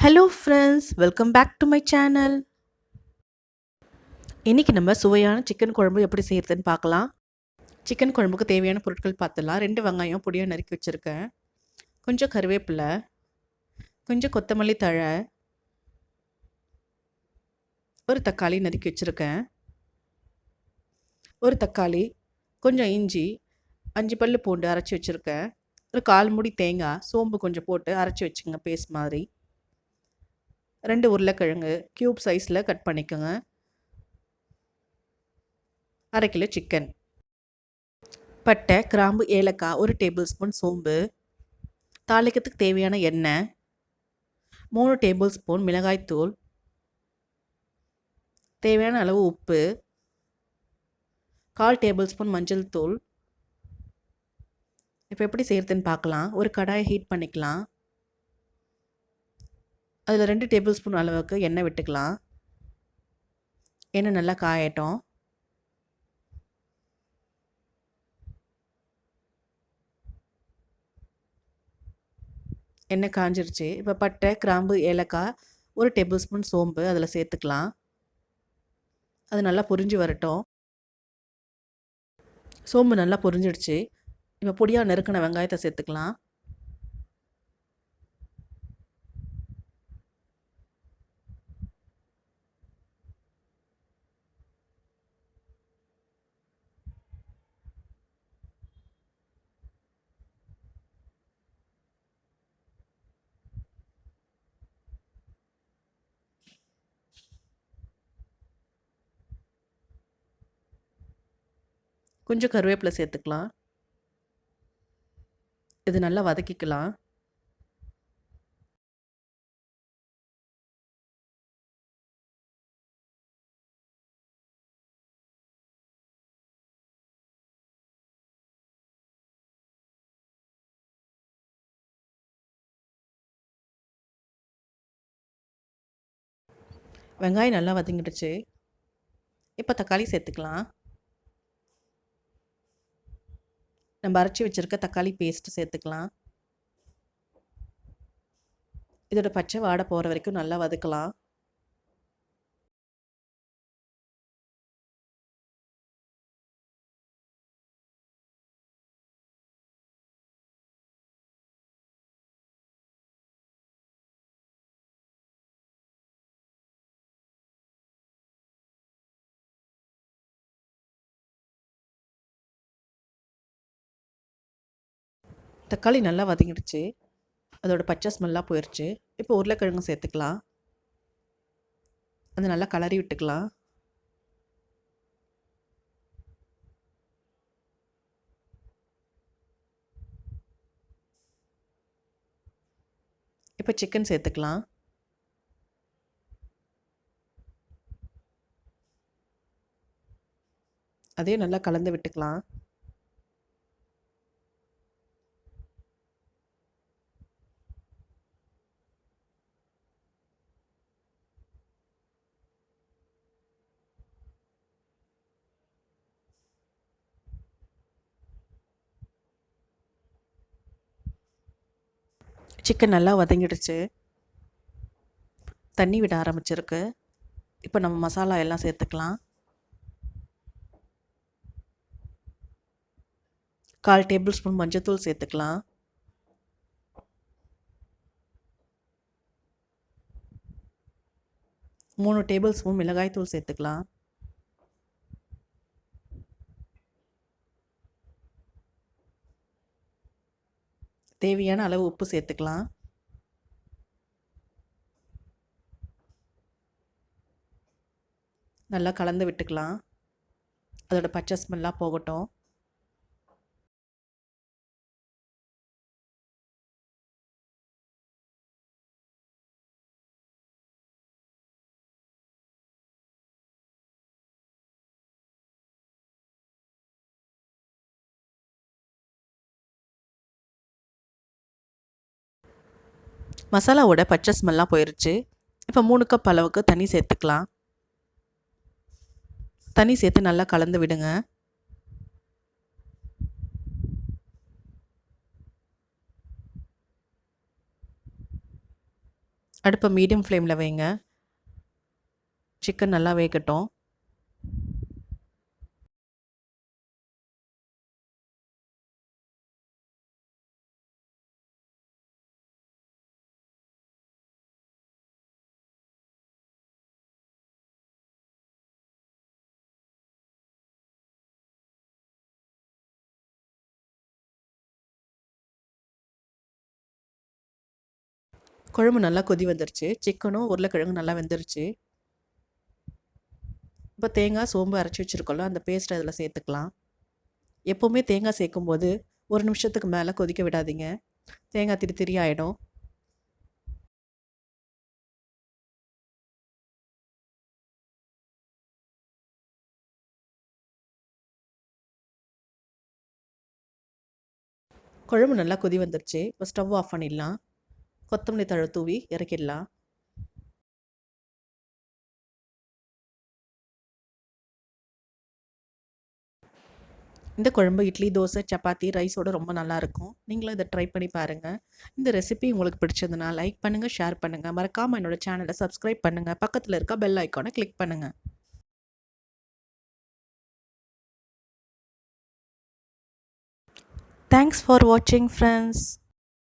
Hello friends, welcome back to my channel. இன்றைக்கி நம்ம சுவையான சிக்கன் குழம்பு எப்படி செய்கிறதுன்னு பார்க்கலாம். சிக்கன் குழம்புக்கு தேவையான பொருட்கள் பார்த்துலாம். 2 வெங்காயம் பொடியாக நறுக்கி வச்சுருக்கேன், கொஞ்சம் கருவேப்பிலை, கொஞ்சம் கொத்தமல்லி தழை, ஒரு தக்காளி நறுக்கி வச்சுருக்கேன், ஒரு தக்காளி, கொஞ்சம் இஞ்சி, 5 பல்லு பூண்டு அரைச்சி வச்சுருக்கேன், ஒரு 1/4 மூடி தேங்காய், சோம்பு கொஞ்சம் போட்டு அரைச்சி வச்சுக்கோங்க பேஸ்ட் மாதிரி, 2 உருளைக்கிழங்கு க்யூப் சைஸில் கட் பண்ணிக்கோங்க, 1/2 கிலோ சிக்கன், பட்டை, கிராம்பு, ஏலக்காய், 1 டேபிள் ஸ்பூன் சோம்பு, தாளிக்கிறதுக்கு தேவையான எண்ணெய், 3 டேபிள் ஸ்பூன் மிளகாய்த்தூள், தேவையான அளவு உப்பு, 1/4 டேபிள் ஸ்பூன் மஞ்சள் தூள். இப்போ எப்படி செய்கிறதுன்னு பார்க்கலாம். ஒரு கடாயை ஹீட் பண்ணிக்கலாம். அதில் 2 டேபிள் ஸ்பூன் அளவுக்கு எண்ணெய் விட்டுக்கலாம். எண்ணெய் நல்லா காயட்டும். எண்ணெய் காஞ்சிருச்சு. இப்போ பட்டை, கிராம்பு, ஏலக்காய், 1 டேபிள் ஸ்பூன் சோம்பு அதில் சேர்த்துக்கலாம். அது நல்லா பொரிஞ்சு வரட்டும். சோம்பு நல்லா பொரிஞ்சிடுச்சு. இப்போ பொடியாக நறுக்கின வெங்காயத்தை சேர்த்துக்கலாம். கொஞ்சம் கருவேப்பிலை சேர்த்துக்கலாம். இது நல்லா வதக்கிக்கலாம். வெங்காயம் நல்லா வதங்கிடுச்சு. இப்போ தக்காளி சேர்த்துக்கலாம். நம்ம அரைச்சி வச்சுருக்க தக்காளி பேஸ்ட்டு சேர்த்துக்கலாம். இதோட பச்சை வாடை போகிற வரைக்கும் நல்லா வதக்கலாம். தக்காளி நல்லா வதங்கிடுச்சு. அதோட பச்சை ஸ்மெல்லாம் போயிடுச்சு. இப்போ உருளைக்கிழங்கு சேர்த்துக்கலாம். அது நல்லா கலரி விட்டுக்கலாம். இப்போ சிக்கன் சேர்த்துக்கலாம். அதையும் நல்லா கலந்து விட்டுக்கலாம். சிக்கன் நல்லா வதங்கிடுச்சு. தண்ணி விட ஆரம்பிச்சிருக்கு. இப்போ நம்ம மசாலா எல்லாம் சேர்த்துக்கலாம். 1/4 டேபிள் ஸ்பூன் மஞ்சள்தூள் சேர்த்துக்கலாம். 3 டேபிள் ஸ்பூன் மிளகாய்த்தூள் சேர்த்துக்கலாம். தேவையான அளவு உப்பு சேர்த்துக்கலாம். நல்லா கலந்து விட்டுக்கலாம். அதோட பச்சை ஸ்மெல்லாம் போகட்டும். மசாலாவோட பச்சை ஸ்மெல்லாம் போயிடுச்சு. இப்போ 3 கப் அளவுக்கு தண்ணி சேர்த்துக்கலாம். தண்ணி சேர்த்து நல்லா கலந்து விடுங்க. அடுப்பை மீடியம் ஃப்ளேமில் வைங்க. சிக்கன் நல்லா வேகட்டும். குழம்பு நல்லா கொதி வந்துருச்சு. சிக்கனும் உருளைக்கிழங்கும் நல்லா வெந்துருச்சு. இப்போ தேங்காய் சோம்பு அரைச்சி வச்சுருக்கோம்ல, அந்த பேஸ்ட்டை அதில் சேர்த்துக்கலாம். எப்போவுமே தேங்காய் சேர்க்கும்போது 1 நிமிஷத்துக்கு மேலே கொதிக்க விடாதீங்க. தேங்காய் திரி திரி ஆகிடும். குழம்பு நல்லா கொதி வந்துருச்சு. இப்போ ஸ்டவ் ஆஃப் பண்ணிடலாம். கொத்தமல்லி தழை தூவி இறக்கிடலாம். இந்த குழம்பு இட்லி, தோசை, சப்பாத்தி, ரைஸோட ரொம்ப நல்லாயிருக்கும். நீங்களும் இதை ட்ரை பண்ணி பாருங்கள். இந்த ரெசிபி உங்களுக்கு பிடிச்சதுன்னா லைக் பண்ணுங்கள், ஷேர் பண்ணுங்கள். மறக்காமல் என்னோட சேனலை சப்ஸ்கிரைப் பண்ணுங்கள். பக்கத்தில் இருக்க பெல் ஐக்கானை கிளிக் பண்ணுங்கள். தேங்க்ஸ் ஃபார் வாட்சிங் ஃப்ரெண்ட்ஸ்.